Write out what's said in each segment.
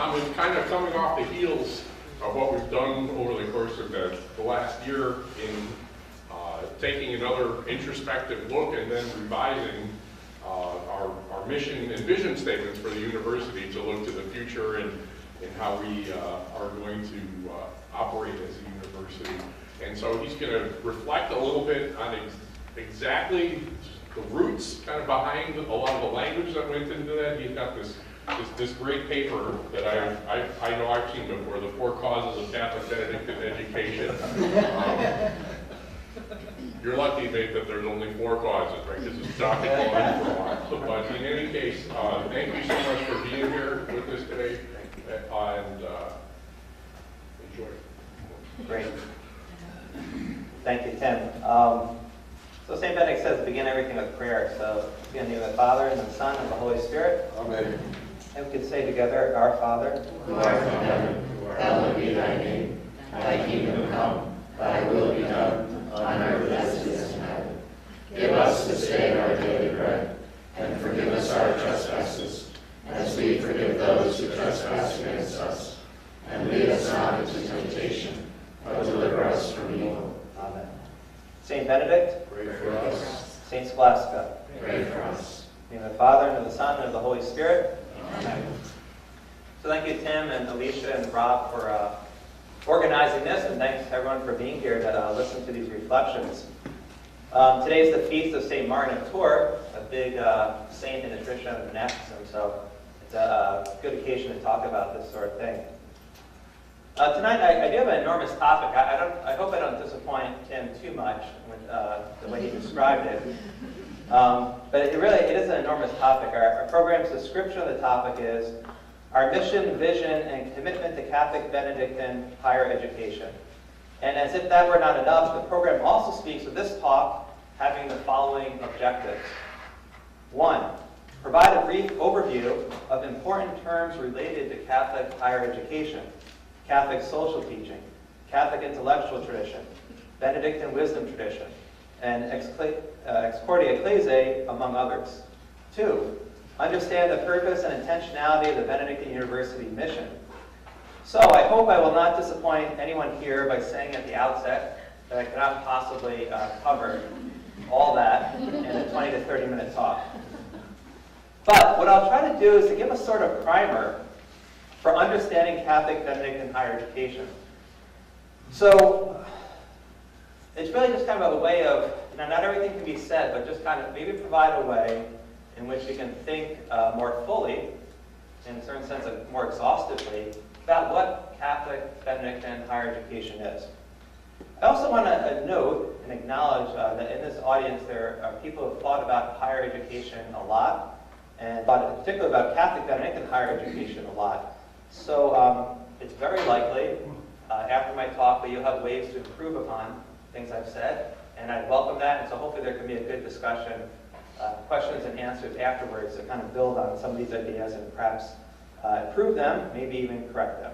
Tom is kind of coming off the heels of what we've done over the course of the last year in taking another introspective look and then revising our mission and vision statements for the university to look to the future and how we are going to operate as a university. And so he's going to reflect a little bit on exactly the roots kind of behind a lot of the language that went into that. He's got this great paper that I know I've seen before, The Four Causes of Catholic Benedictine Education. You're lucky, mate, that there's only 4 causes, right? Because it's talking on for a while. But in any case, thank you so much for being here with us today, and enjoy. Great. Thank you, Tim. So St. Benedict says, begin everything with prayer. So, in the name of the Father, and the Son, and the Holy Spirit. Amen. And we can say together, Our Father, who art in heaven, hallowed be thy name. Thy kingdom come, thy will be done, on earth as it is in heaven. Give us this day our daily bread, and forgive us our trespasses, as we forgive those who trespass against us. And lead us not into temptation, but deliver us from evil. Amen. Saint Benedict, Pray for us. Saint Scholastica. Pray for us. In the name of the Father, and of the Son, and of the Holy Spirit. Amen. So thank you, Tim and Alicia and Rob, for organizing this, and thanks to everyone for being here to listen to these reflections. Today is the feast of St. Martin of Tours, a big saint in the tradition of monasticism, so it's a good occasion to talk about this sort of thing. Tonight, I do have an enormous topic. I hope I don't disappoint Tim too much with the way he described it. But it is an enormous topic. Our program's description of the topic is our mission, vision, and commitment to Catholic Benedictine higher education. And as if that were not enough, the program also speaks of this talk having the following objectives. 1, provide a brief overview of important terms related to Catholic higher education, Catholic social teaching, Catholic intellectual tradition, Benedictine wisdom tradition, and Excordia Ecclesiae, among others. 2, understand the purpose and intentionality of the Benedictine University mission. So I hope I will not disappoint anyone here by saying at the outset that I cannot possibly cover all that in a 20 to 30 minute talk. But what I'll try to do is to give a sort of primer for understanding Catholic Benedictine higher education. So it's really just kind of a way of, not everything can be said, but just kind of maybe provide a way in which we can think more fully, in a certain sense, more exhaustively, about what Catholic Benedictine higher education is. I also want to note and acknowledge that in this audience there are people who have thought about higher education a lot, and thought in particular about Catholic Benedictine higher education a lot. So it's very likely after my talk that you'll have ways to improve upon things I've said, and I'd welcome that, and so hopefully there can be a good discussion, questions and answers afterwards to kind of build on some of these ideas and perhaps improve them, maybe even correct them.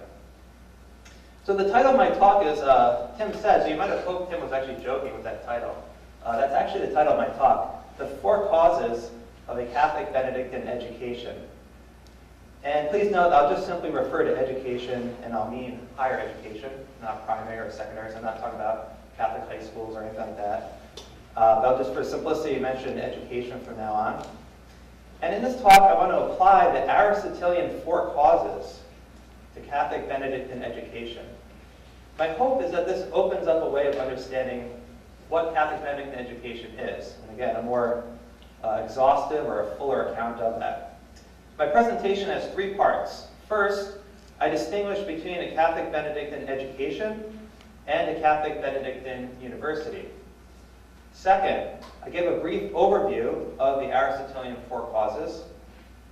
So the title of my talk is, Tim said, so you might have hoped Tim was actually joking with that title. That's actually the title of my talk, The Four Causes of a Catholic Benedictine Education. And please note, I'll just simply refer to education, and I'll mean higher education, not primary or secondary, so I'm not talking about Catholic high schools or anything like that. I'll just for simplicity mention education from now on. And in this talk, I want to apply the Aristotelian four causes to Catholic Benedictine education. My hope is that this opens up a way of understanding what Catholic Benedictine education is, and again, a more exhaustive or a fuller account of that. My presentation has three parts. First, I distinguish between a Catholic Benedictine education and a Catholic Benedictine university. Second, I give a brief overview of the Aristotelian four causes.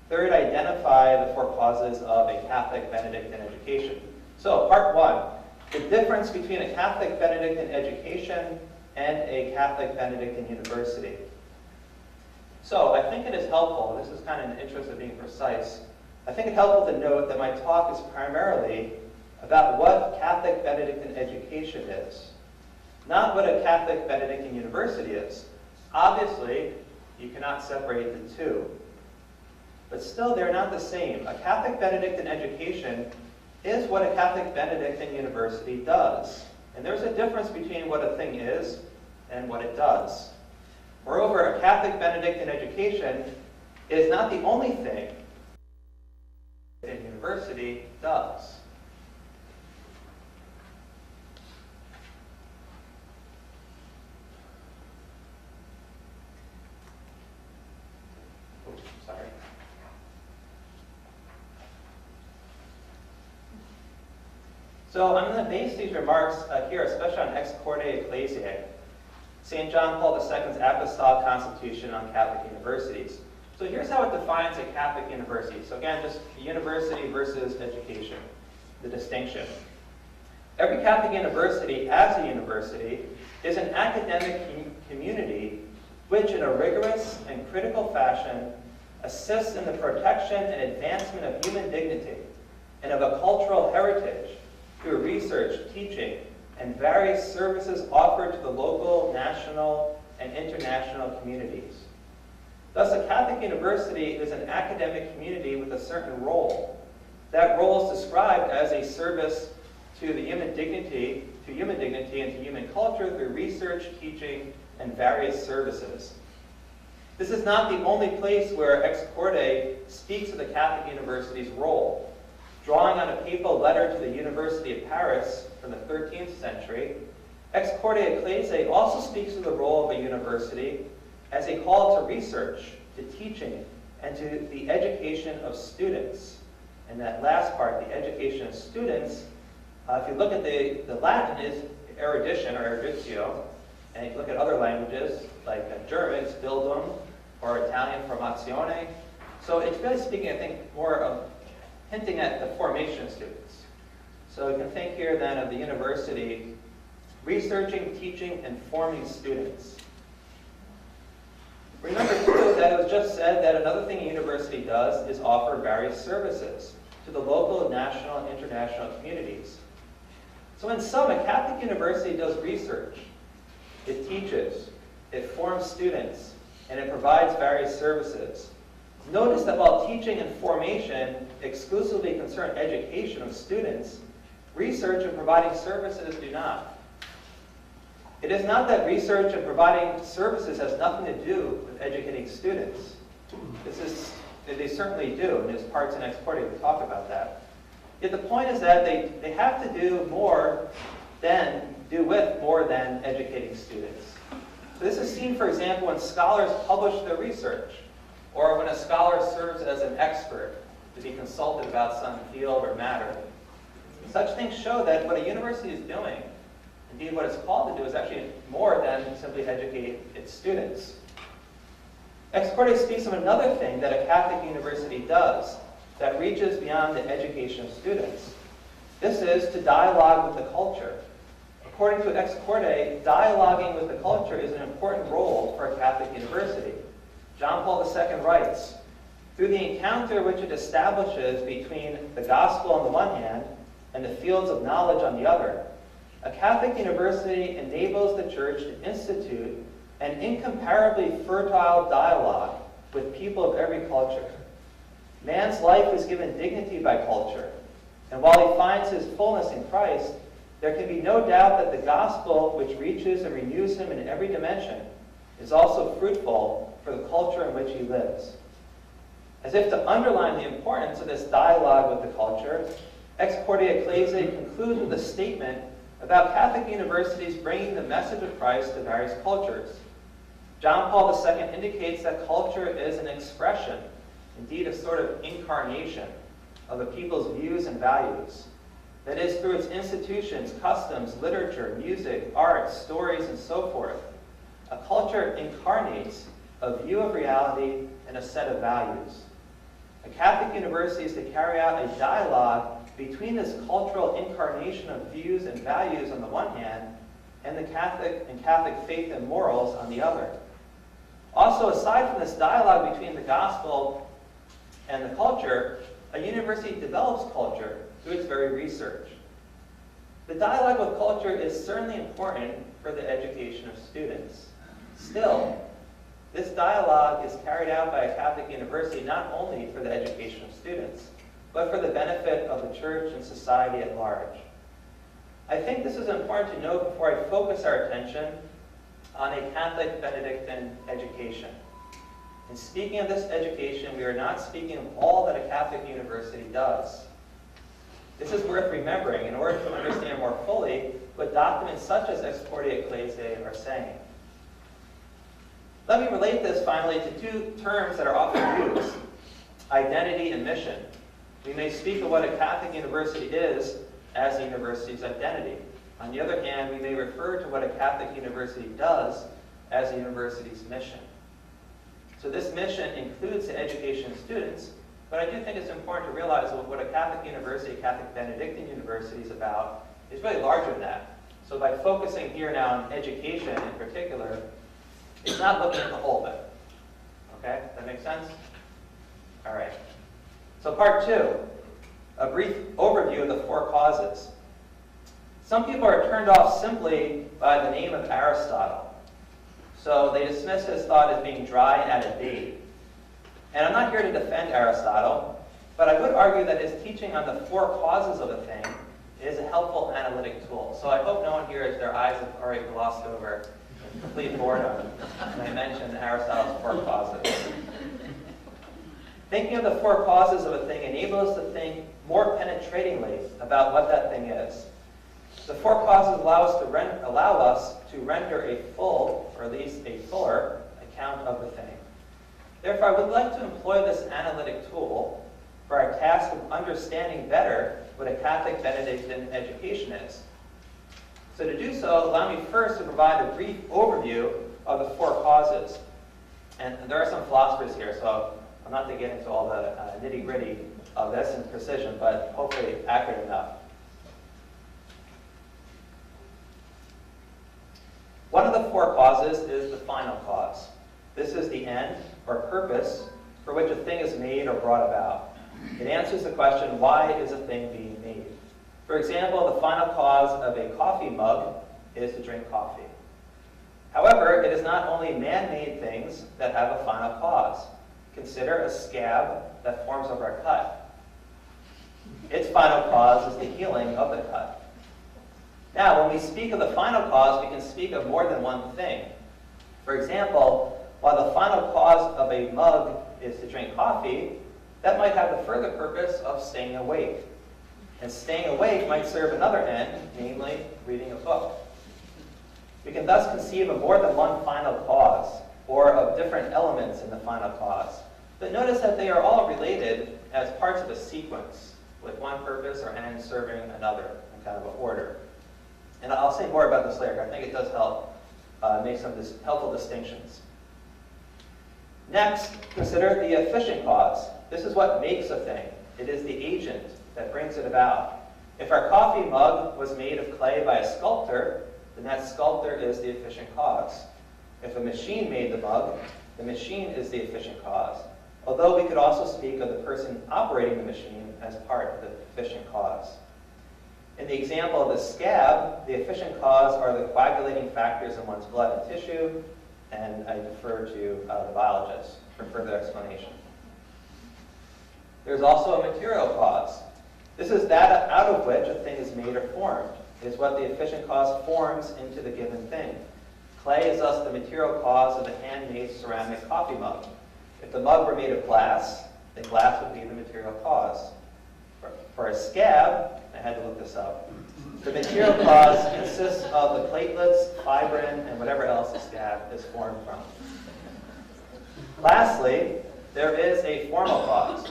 Third, I identify the four causes of a Catholic Benedictine education. So, part one, the difference between a Catholic Benedictine education and a Catholic Benedictine university. So, I think it is helpful, this is kind of in the interest of being precise, I think it's helpful to note that my talk is primarily about what Catholic Benedictine education is, not what a Catholic Benedictine university is. Obviously, you cannot separate the two. But but still they're not the same. A Catholic Benedictine education is what a Catholic Benedictine university does. And there's a difference between what a thing is and what it does. Moreover, a Catholic Benedictine education is not the only thing a university does. Oops, sorry. So I'm going to base these remarks here, especially on Ex Corde Ecclesiae, St. John Paul II's Apostolic Constitution on Catholic Universities. So here's how it defines a Catholic university. So again, just university versus education, the distinction. Every Catholic university, as a university, is an academic community which, in a rigorous and critical fashion, assists in the protection and advancement of human dignity and of a cultural heritage through research, teaching, and various services offered to the local, national, and international communities. Thus, a Catholic university is an academic community with a certain role. That role is described as a service to the human dignity, and to human culture through research, teaching, and various services. This is not the only place where Ex Corde speaks of the Catholic university's role. Drawing on a papal letter to the University of Paris from the 13th century, Ex Corde Ecclesiae also speaks of the role of a university as a call to research, to teaching, and to the education of students. And that last part, the education of students, if you look at the Latin is erudition or eruditio, and if you look at other languages like German, it's Bildung, or Italian, formazione. So it's really speaking, I think, more of hinting at the formation of students. So you can think here then of the university researching, teaching, and forming students. Remember too that it was just said that another thing a university does is offer various services to the local, national, and international communities. So in sum, a Catholic university does research, it teaches, it forms students, and it provides various services. Notice that while teaching and formation exclusively concern education of students, research and providing services do not. It is not that research and providing services has nothing to do with educating students. They certainly do, and there's parts in Ex Corde that talk about that. Yet the point is that they have to do with more than educating students. So this is seen, for example, when scholars publish their research, or when a scholar serves as an expert to be consulted about some field or matter. Such things show that what a university is doing, indeed what it's called to do, is actually more than simply educate its students. Ex Corde speaks of another thing that a Catholic university does that reaches beyond the education of students. This is to dialogue with the culture. According to Ex Corde, dialoguing with the culture is an important role for a Catholic university. John Paul II writes, "Through the encounter which it establishes between the gospel on the one hand and the fields of knowledge on the other, a Catholic university enables the Church to institute an incomparably fertile dialogue with people of every culture. Man's life is given dignity by culture, and while he finds his fullness in Christ, there can be no doubt that the gospel, which reaches and renews him in every dimension, is also fruitful for the culture in which he lives." As if to underline the importance of this dialogue with the culture, Ex Corde Ecclesiae concludes with a statement about Catholic universities bringing the message of Christ to various cultures. John Paul II indicates that culture is an expression, indeed a sort of incarnation, of a people's views and values. That is, through its institutions, customs, literature, music, art, stories, and so forth. A culture incarnates a view of reality and a set of values. A Catholic university is to carry out a dialogue between this cultural incarnation of views and values on the one hand, and the Catholic faith and morals on the other. Also, aside from this dialogue between the gospel and the culture, a university develops culture through its very research. The dialogue with culture is certainly important for the education of students. Still, This dialogue is carried out by a Catholic university not only for the education of students, but for the benefit of the church and society at large. I think this is important to note before I focus our attention on a Catholic Benedictine education. In speaking of this education, we are not speaking of all that a Catholic university does. This is worth remembering in order to understand more fully what documents such as Excordia Ecclesiae are saying. Let me relate this finally to two terms that are often used, identity and mission. We may speak of what a Catholic university is as a university's identity. On the other hand, we may refer to what a Catholic university does as a university's mission. So this mission includes the education of students, but I do think it's important to realize that what a Catholic university, a Catholic Benedictine university is about is really larger than that. So by focusing here now on education in particular, it's not looking at the whole thing. Okay? That makes sense? All right. So part two, a brief overview of the four causes. Some people are turned off simply by the name of Aristotle. So they dismiss his thought as being dry and out of date. And I'm not here to defend Aristotle, but I would argue that his teaching on the four causes of a thing is a helpful analytic tool. So I hope no one here has their eyes have already glossed over complete boredom when I mentioned Aristotle's four causes. Thinking of the four causes of a thing enables us to think more penetratingly about what that thing is. The four causes allow us to render a full, or at least a fuller, account of the thing. Therefore, I would like to employ this analytic tool for our task of understanding better what a Catholic Benedictine education is. So to do so, allow me first to provide a brief overview of the four causes. And there are some philosophers here, so I'm not going to get into all the nitty-gritty of this in precision, but hopefully accurate enough. One of the four causes is the final cause. This is the end or purpose for which a thing is made or brought about. It answers the question, why is a thing being made? For example, the final cause of a coffee mug is to drink coffee. However, it is not only man-made things that have a final cause. Consider a scab that forms over a cut. Its final cause is the healing of the cut. Now, when we speak of the final cause, we can speak of more than one thing. For example, while the final cause of a mug is to drink coffee, that might have the further purpose of staying awake. And staying awake might serve another end, namely reading a book. We can thus conceive of more than one final cause, or of different elements in the final cause. But notice that they are all related as parts of a sequence, with one purpose or end serving another in kind of an order. And I'll say more about this later. I think it does help make some helpful distinctions. Next, consider the efficient cause. This is what makes a thing. It is the agent that brings it about. If our coffee mug was made of clay by a sculptor, then that sculptor is the efficient cause. If a machine made the mug, the machine is the efficient cause. Although we could also speak of the person operating the machine as part of the efficient cause. In the example of the scab, the efficient cause are the coagulating factors in one's blood and tissue, and I defer to the biologist for further explanation. There's also a material cause. This is that out of which a thing is made or formed. It is what the efficient cause forms into the given thing. Clay is thus the material cause of the handmade ceramic coffee mug. If the mug were made of glass, then glass would be the material cause. For a scab, I had to look this up, the material cause consists of the platelets, fibrin, and whatever else the scab is formed from. Lastly, there is a formal cause.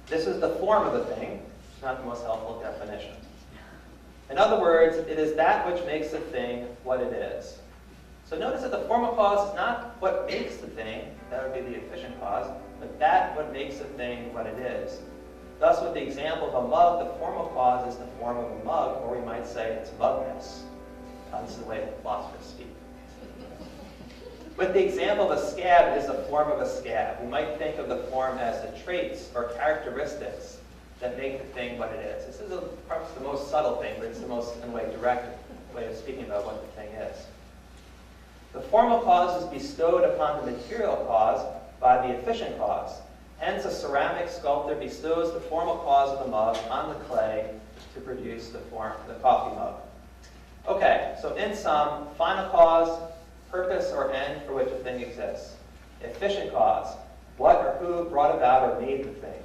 This is the form of the thing. It's not the most helpful definition. In other words, it is that which makes the thing what it is. So notice that the formal cause is not what makes the thing, that would be the efficient cause, but that what makes the thing what it is. Thus, with the example of a mug, the formal cause is the form of a mug, or we might say it's mugness. This is the way philosophers speak. With the example of a scab, it is the form of a scab. We might think of the form as the traits or characteristics that make the thing what it is. This is perhaps the most subtle thing, but it's the most, in a way, direct way of speaking about what the thing is. The formal cause is bestowed upon the material cause by the efficient cause. Hence, a ceramic sculptor bestows the formal cause of the mug on the clay to produce the coffee mug. Okay, so in sum, final cause, purpose or end for which a thing exists. Efficient cause, what or who brought about or made the thing.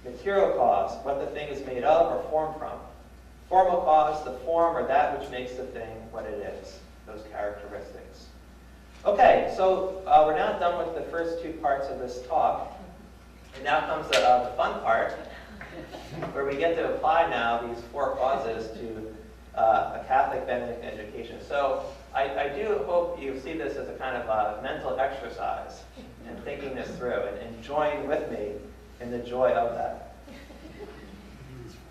Material cause, what the thing is made of or formed from. Formal cause, the form or that which makes the thing what it is, those characteristics. Okay, so we're now done with the first two parts of this talk. And now comes the fun part, where we get to apply now these four causes to a Catholic Benedictine education. So I do hope you see this as a kind of a mental exercise in thinking this through and join with me in the joy of that.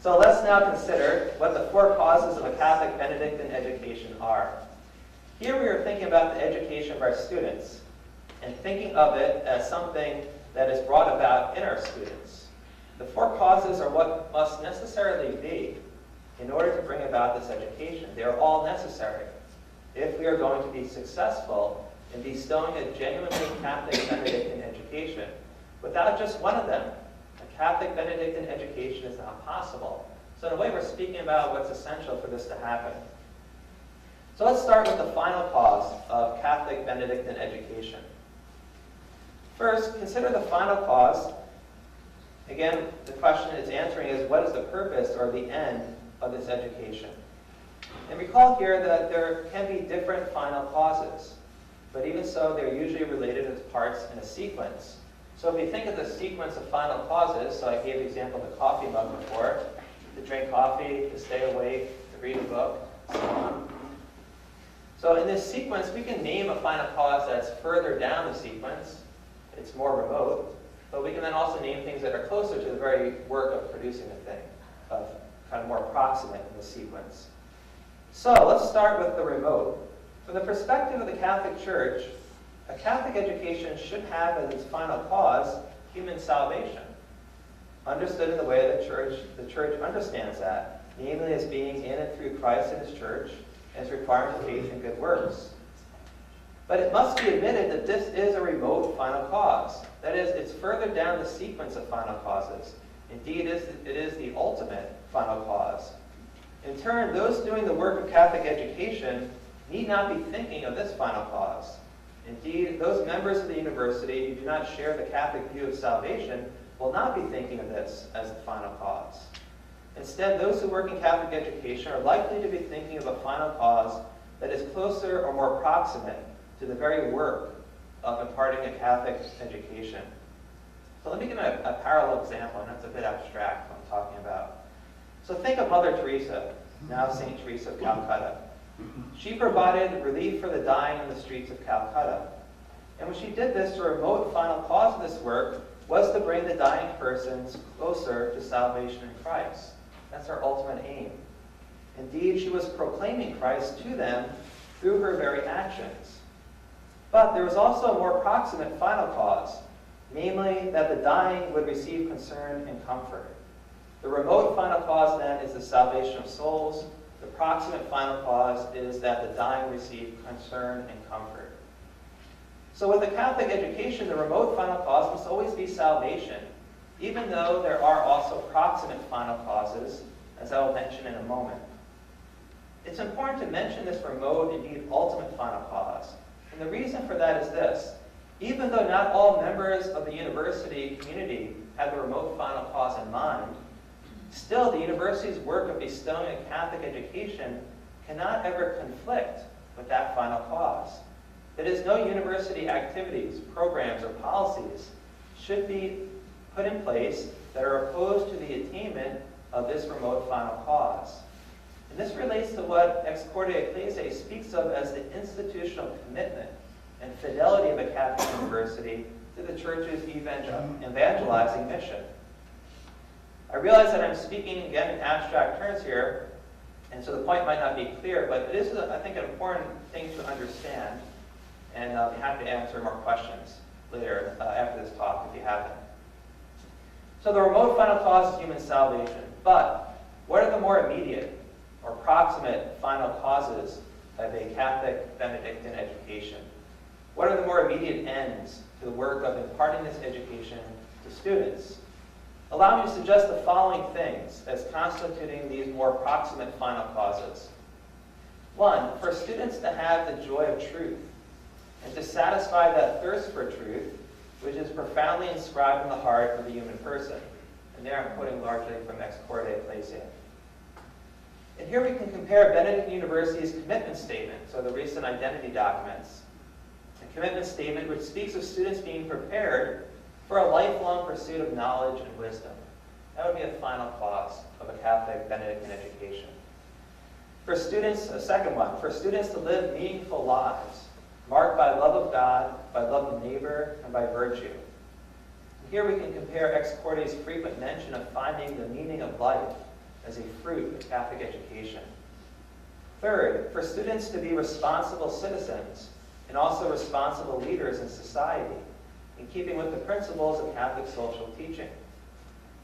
So let's now consider what the four causes of a Catholic Benedictine education are. Here we are thinking about the education of our students and thinking of it as something that is brought about in our students. The four causes are what must necessarily be in order to bring about this education. They are all necessary if we are going to be successful in bestowing a genuinely Catholic Benedictine education. Without just one of them, a Catholic Benedictine education is not possible. So in a way, we're speaking about what's essential for this to happen. So let's start with the final cause of Catholic Benedictine education. First, consider the final cause. Again, the question it's answering is, what is the purpose or the end of this education? And recall here that there can be different final causes, but even so, they're usually related as parts in a sequence. So if you think of the sequence of final causes, so I gave the example of the coffee mug before, to drink coffee, to stay awake, to read a book, so on. So in this sequence, we can name a final cause that's further down the sequence. It's more remote, but we can then also name things that are closer to the very work of producing the thing, of kind of more proximate in the sequence. So let's start with the remote. From the perspective of the Catholic Church, a Catholic education should have as its final cause human salvation, understood in the way that the Church understands that, namely as being in and through Christ and His Church, and as requiring faith and good works. But it must be admitted that this is a remote final cause. That is, it's further down the sequence of final causes. Indeed, it is the ultimate final cause. In turn, those doing the work of Catholic education need not be thinking of this final cause. Indeed, those members of the university who do not share the Catholic view of salvation will not be thinking of this as the final cause. Instead, those who work in Catholic education are likely to be thinking of a final cause that is closer or more proximate to the very work of imparting a Catholic education. So let me give a parallel example, and that's a bit abstract what I'm talking about. So think of Mother Teresa, now St. Teresa of Calcutta. She provided relief for the dying in the streets of Calcutta. And when she did this, the remote final cause of this work was to bring the dying persons closer to salvation in Christ. That's her ultimate aim. Indeed, she was proclaiming Christ to them through her very actions. But there was also a more proximate final cause, namely that the dying would receive concern and comfort. The remote final cause, then, is the salvation of souls. The proximate final cause is that the dying receive concern and comfort. So with a Catholic education, the remote final cause must always be salvation, even though there are also proximate final causes, as I will mention in a moment. It's important to mention this remote, indeed ultimate final cause. And the reason for that is this. Even though not all members of the university community have the remote final cause in mind, still the university's work of bestowing a Catholic education cannot ever conflict with that final cause. That is, no university activities, programs, or policies should be put in place that are opposed to the attainment of this remote final cause. And this relates to what Ex Corde Ecclesiae speaks of as the institutional commitment and fidelity of a Catholic university to the Church's evangelizing mission. I realize that I'm speaking again in abstract terms here, and so the point might not be clear, but it is, I think, an important thing to understand, and I'll be happy to answer more questions later after this talk if you have them. So the remote final cause is human salvation, but what are the more immediate or proximate final causes of a Catholic Benedictine education? What are the more immediate ends to the work of imparting this education to students? Allow me to suggest the following things as constituting these more proximate final causes. 1, for students to have the joy of truth and to satisfy that thirst for truth which is profoundly inscribed in the heart of the human person. And there I'm quoting largely from Ex Corde Ecclesiae. And here we can compare Benedictine University's commitment statement, so the recent identity documents, a commitment statement which speaks of students being prepared for a lifelong pursuit of knowledge and wisdom. That would be a final clause of a Catholic Benedictine education. For students, a second one, for students to live meaningful lives, marked by love of God, by love of neighbor, and by virtue. Here we can compare Ex Corde's frequent mention of finding the meaning of life as a fruit of Catholic education. Third, for students to be responsible citizens and also responsible leaders in society, in keeping with the principles of Catholic social teaching.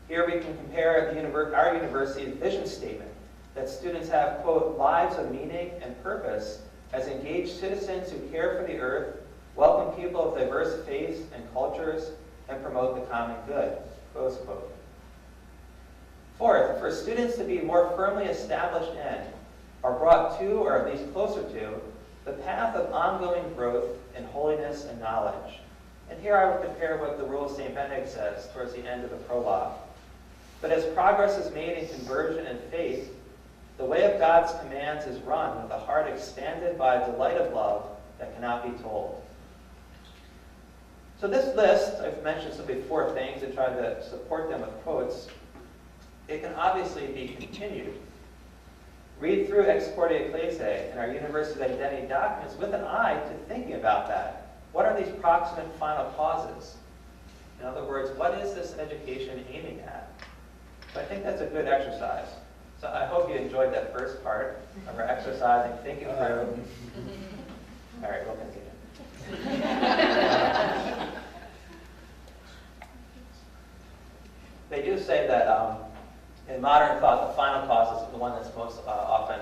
Here we can compare our university's vision statement that students have, quote, lives of meaning and purpose as engaged citizens who care for the earth, welcome people of diverse faiths and cultures, and promote the common good, close quote. Fourth, for students to be more firmly established in, or brought to, or at least closer to, the path of ongoing growth in holiness and knowledge. And here I would compare what the Rule of St. Benedict says towards the end of the prologue. But as progress is made in conversion and faith, the way of God's commands is run with a heart expanded by a delight of love that cannot be told. So this list, I've mentioned simply 4 things and tried to support them with quotes. It can obviously be continued. Read through Ex Corde Ecclesiae and our university identity documents with an eye to thinking about that. What are these proximate final causes? In other words, what is this education aiming at? So I think that's a good exercise. So I hope you enjoyed that first part of our exercise and thinking through. All right, we'll continue. They do say that in modern thought, the final cause is the one that's most often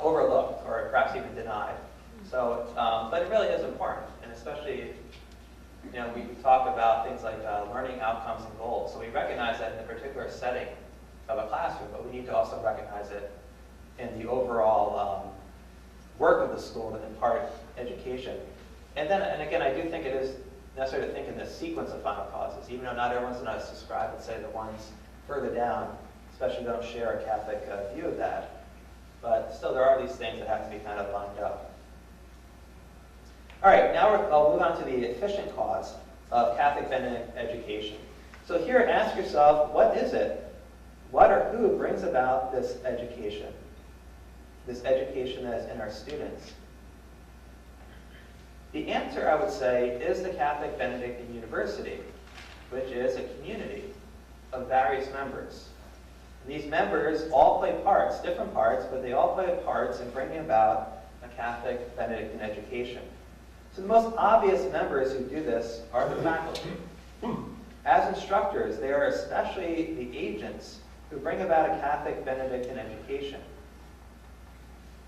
overlooked or perhaps even denied. So, but it really is important, and especially, we talk about things like learning outcomes and goals. So we recognize that in a particular setting of a classroom, but we need to also recognize it in the overall work of the school to impart education. And again, I do think it is necessary to think in the sequence of final causes, even though not everyone's going to subscribe and say the ones further down, especially don't share a Catholic view of that. But still, there are these things that have to be kind of lined up. All right, now I'll move on to the efficient cause of Catholic Benedict education. So here, ask yourself, what is it? What or who brings about this education? This education that is in our students? The answer, I would say, is the Catholic Benedictine University, which is a community of various members. And these members all play parts, different parts, but they all play parts in bringing about a Catholic Benedictine education. So the most obvious members who do this are the faculty. As instructors, they are especially the agents who bring about a Catholic Benedictine education.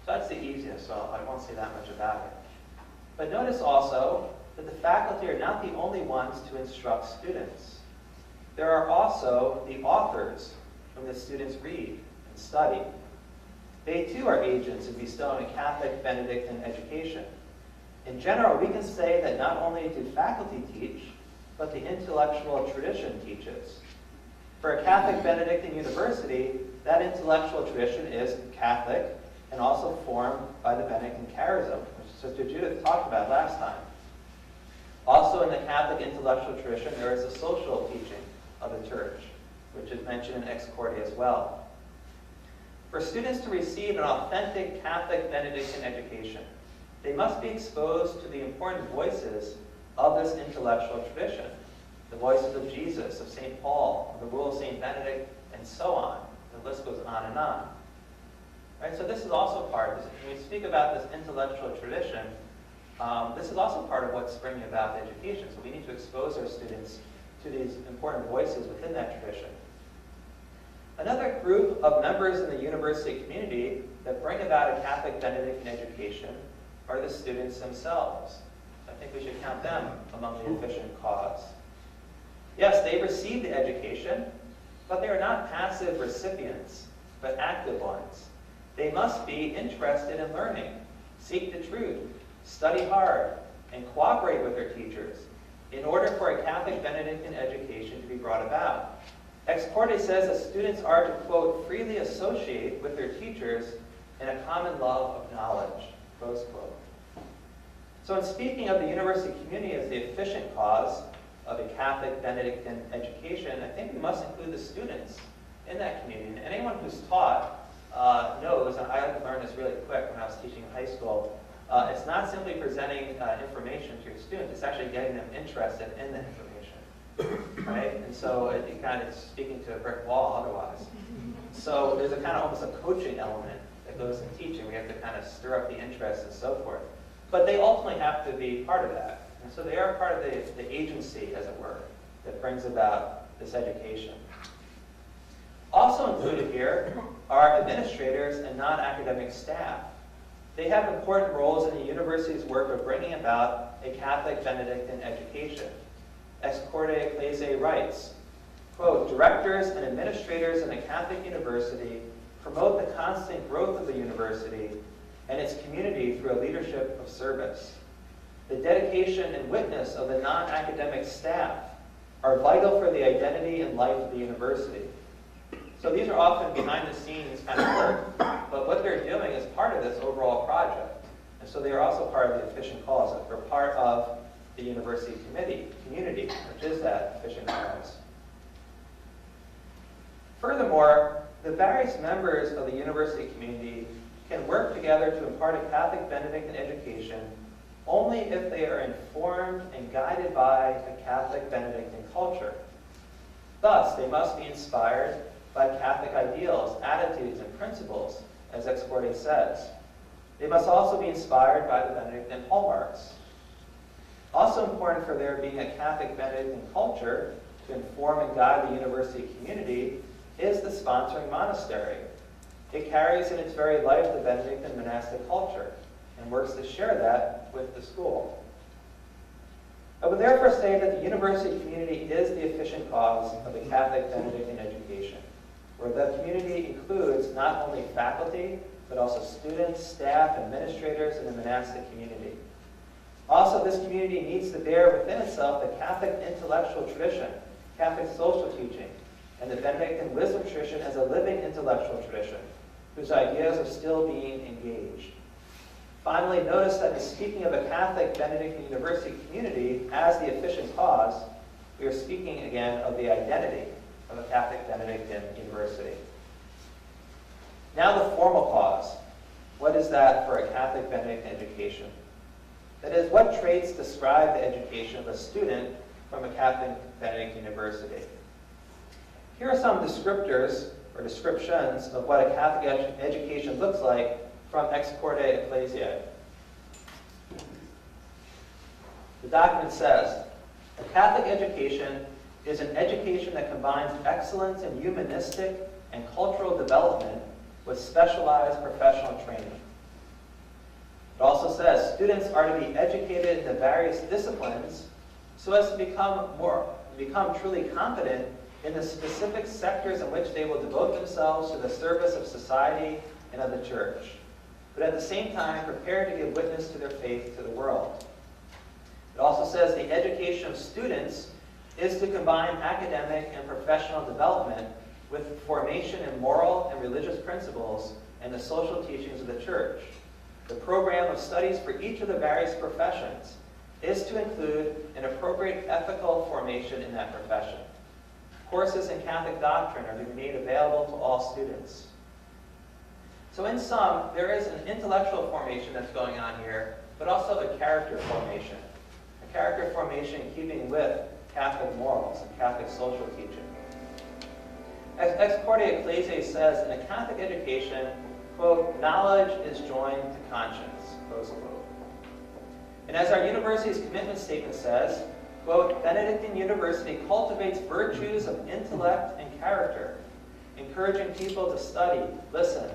So that's the easiest, so I won't say that much about it. But notice also that the faculty are not the only ones to instruct students. There are also the authors whom the students read and study. They too are agents in bestowing a Catholic Benedictine education. In general, we can say that not only do faculty teach, but the intellectual tradition teaches. For a Catholic Benedictine university, that intellectual tradition is Catholic and also formed by the Benedictine charism, which Sister Judith talked about last time. Also in the Catholic intellectual tradition, there is a social teaching of the Church, which is mentioned in Ex Corde as well. For students to receive an authentic Catholic Benedictine education, they must be exposed to the important voices of this intellectual tradition, the voices of Jesus, of St. Paul, of the Rule of St. Benedict, and so on. The list goes on and on. Right, so this is also part of this. When we speak about this intellectual tradition, this is also part of what's bringing about the education. So we need to expose our students to these important voices within that tradition. Another group of members in the university community that bring about a Catholic Benedictine education are the students themselves. I think we should count them among the efficient cause. Yes, they receive the education, but they are not passive recipients, but active ones. They must be interested in learning, seek the truth, study hard, and cooperate with their teachers in order for a Catholic Benedictine education to be brought about. Ex Corde says that students are to, quote, freely associate with their teachers in a common love of knowledge, close quote. So in speaking of the university community as the efficient cause of a Catholic Benedictine education, I think we must include the students in that community. And anyone who's taught knows, and I learned this really quick when I was teaching in high school, it's not simply presenting information to your students, it's actually getting them interested in the information, right? And so it kind of is speaking to a brick wall otherwise. So there's a kind of almost a coaching element that goes in teaching. We have to kind of stir up the interest and so forth. But they ultimately have to be part of that. And so they are part of the agency, as it were, that brings about this education. Also included here are administrators and non-academic staff. They have important roles in the university's work of bringing about a Catholic Benedictine education. Ex Corde Ecclesiae writes, quote, directors and administrators in a Catholic university promote the constant growth of the university and its community through a leadership of service. The dedication and witness of the non-academic staff are vital for the identity and life of the university. So these are often behind-the-scenes kind of work, but what they're doing is part of this overall project. And so they are also part of the efficient cause. They're part of the university community, which is that efficient cause. Furthermore, the various members of the university community can work together to impart a Catholic Benedictine education only if they are informed and guided by a Catholic Benedictine culture. Thus, they must be inspired by Catholic ideals, attitudes, and principles, as Ex Corde says. They must also be inspired by the Benedictine hallmarks. Also important for there being a Catholic Benedictine culture to inform and guide the university community is the sponsoring monastery. It carries in its very life the Benedictine monastic culture and works to share that with the school. I would therefore say that the university community is the efficient cause of the Catholic Benedictine education, where the community includes not only faculty, but also students, staff, administrators, and the monastic community. Also, this community needs to bear within itself the Catholic intellectual tradition, Catholic social teaching, and the Benedictine wisdom tradition as a living intellectual tradition, whose ideas are still being engaged. Finally, notice that in speaking of a Catholic Benedictine university community as the efficient cause, we are speaking again of the identity of a Catholic Benedictine university. Now the formal cause. What is that for a Catholic Benedictine education? That is, what traits describe the education of a student from a Catholic Benedictine university? Here are some descriptors or descriptions of what a Catholic education looks like from Ex Corde Ecclesiae. The document says, a Catholic education is an education that combines excellence in humanistic and cultural development with specialized professional training. It also says students are to be educated in the various disciplines so as to become truly competent in the specific sectors in which they will devote themselves to the service of society and of the church, but at the same time prepared to give witness to their faith to the world. It also says the education of students is to combine academic and professional development with formation in moral and religious principles and the social teachings of the church. The program of studies for each of the various professions is to include an appropriate ethical formation in that profession. Courses in Catholic doctrine are to be made available to all students. So in sum, there is an intellectual formation that's going on here, but also a character formation. A character formation in keeping with Catholic morals and Catholic social teaching. As Ex Corde Ecclesiae says, in a Catholic education, quote, knowledge is joined to conscience, close quote. And as our university's commitment statement says, quote, Benedictine University cultivates virtues of intellect and character, encouraging people to study, listen,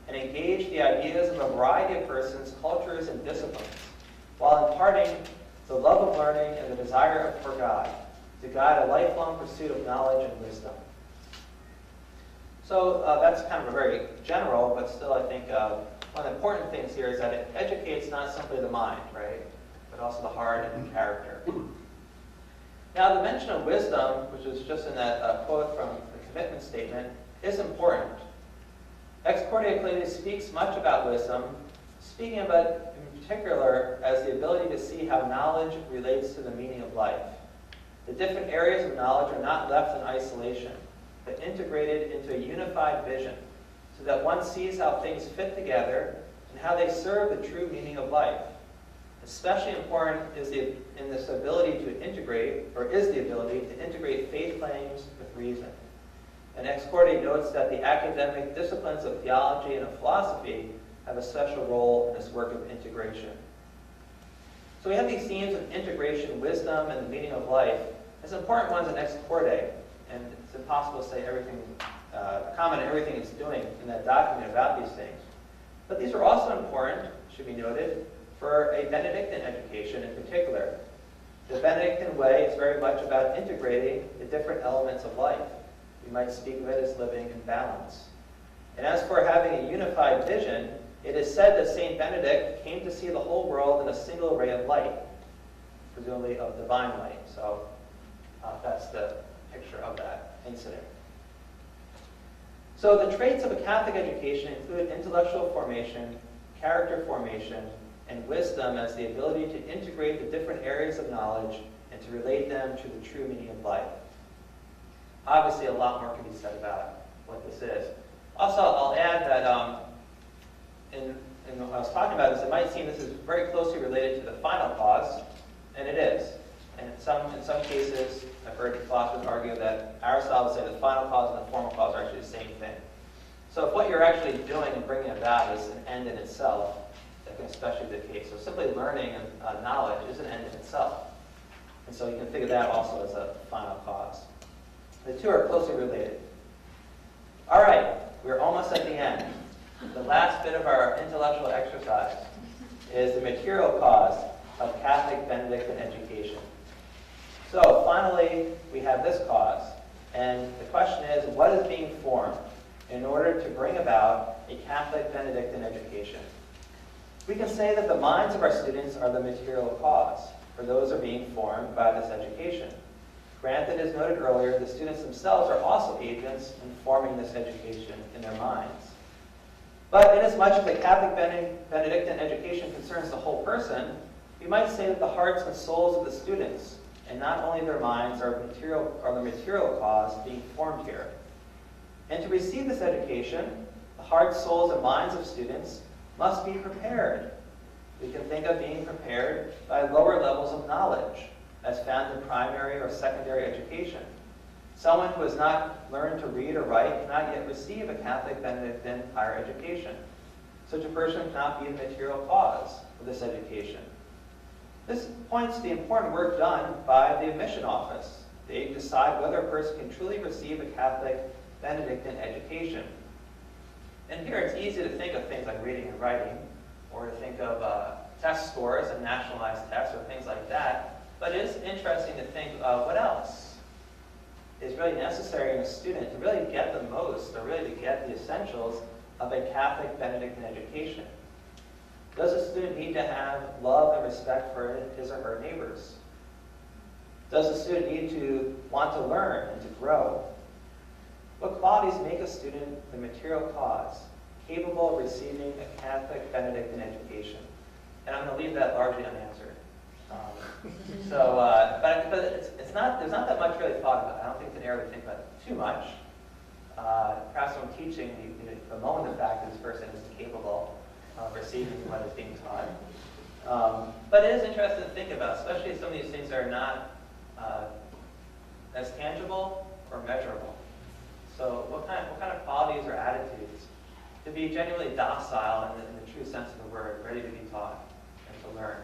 and engage the ideas of a variety of persons, cultures, and disciplines, while imparting the love of learning, and the desire for God, to guide a lifelong pursuit of knowledge and wisdom. So that's kind of a very general, but still I think one of the important things here is that it educates not simply the mind, right, but also the heart and the character. Now, the mention of wisdom, which is just in that quote from the commitment statement, is important. Ex Corde clearly speaks much about wisdom, speaking about it in particular as the ability to see how knowledge relates to the meaning of life. The different areas of knowledge are not left in isolation, but integrated into a unified vision, so that one sees how things fit together and how they serve the true meaning of life. Especially important is the ability to integrate faith claims with reason. And Ex Corde notes that the academic disciplines of theology and of philosophy have a special role in this work of integration. So we have these themes of integration, wisdom, and the meaning of life as important ones in Ex Corde, and it's impossible to say everything, comment on everything it's doing in that document about these things. But these are also important, should be noted, for a Benedictine education in particular. The Benedictine way is very much about integrating the different elements of life. We might speak of it as living in balance. And as for having a unified vision, it is said that St. Benedict came to see the whole world in a single ray of light, presumably of divine light. So that's the picture of that incident. So the traits of a Catholic education include intellectual formation, character formation, and wisdom as the ability to integrate the different areas of knowledge and to relate them to the true meaning of life. Obviously, a lot more can be said about what this is. Also, I'll add that in what I was talking about, it might seem this is very closely related to the final cause, and it is. And in some cases, I've heard philosophers argue that Aristotle would say the final cause and the formal cause are actually the same thing. So if what you're actually doing and bringing about is an end in itself, that can especially be the case. So simply learning and knowledge is an end in itself. And so you can think of that also as a final cause. The two are closely related. All right, we're almost at the end. The last bit of our intellectual exercise is the material cause of Catholic Benedictine education. So finally, we have this cause. And the question is, what is being formed in order to bring about a Catholic Benedictine education? We can say that the minds of our students are the material cause, for those are being formed by this education. Granted, as noted earlier, the students themselves are also agents in forming this education in their minds. But inasmuch as the Catholic Benedictine education concerns the whole person, we might say that the hearts and souls of the students, and not only their minds, are the material cause being formed here. And to receive this education, the hearts, souls, and minds of students must be prepared. We can think of being prepared by lower levels of knowledge, as found in primary or secondary education. Someone who has not learned to read or write cannot yet receive a Catholic Benedictine higher education. Such a person cannot be the material cause of this education. This points to the important work done by the admission office. They decide whether a person can truly receive a Catholic Benedictine education. And here it's easy to think of things like reading and writing, or to think of test scores and nationalized tests or things like that. But it is interesting to think of what else is really necessary in a student to really get the most, or really to get the essentials of a Catholic Benedictine education. Does a student need to have love and respect for his or her neighbors? Does a student need to want to learn and to grow? What qualities make a student the material cause, capable of receiving a Catholic Benedictine education? And I'm going to leave that largely unanswered. But there's not that much really thought about. I don't think it's an area to think about too much. Perhaps when teaching, you bemoan the fact that this person isn't capable of receiving what is being taught. But it is interesting to think about, especially if some of these things are not as tangible or measurable. So what kind of qualities or attitudes to be genuinely docile in the true sense of the word, ready to be taught and to learn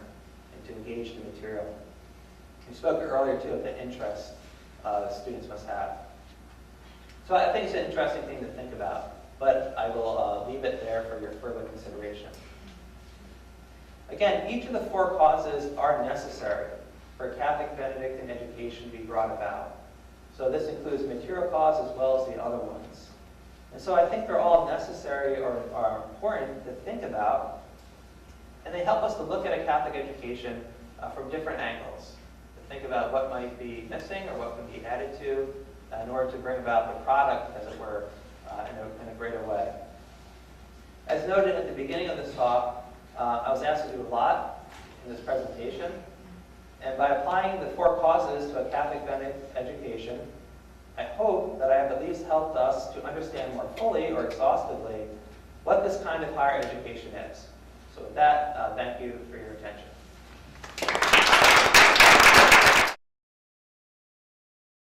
and to engage the material? We spoke earlier, too, of the interest students must have. So I think it's an interesting thing to think about, but I will leave it there for your further consideration. Again, each of the four causes are necessary. for Catholic Benedictine education be brought about. So this includes material cause as well as the other ones. And so I think they're all necessary or are important to think about, and they help us to look at a Catholic education from different angles, to think about what might be missing or what can be added to in order to bring about the product, as it were, in a greater way. As noted at the beginning of this talk, I was asked to do a lot in this presentation, and by applying the 4 causes to a Catholic Benedict education, I hope that I have at least helped us to understand more fully or exhaustively what this kind of higher education is. So with that, thank you for your attention.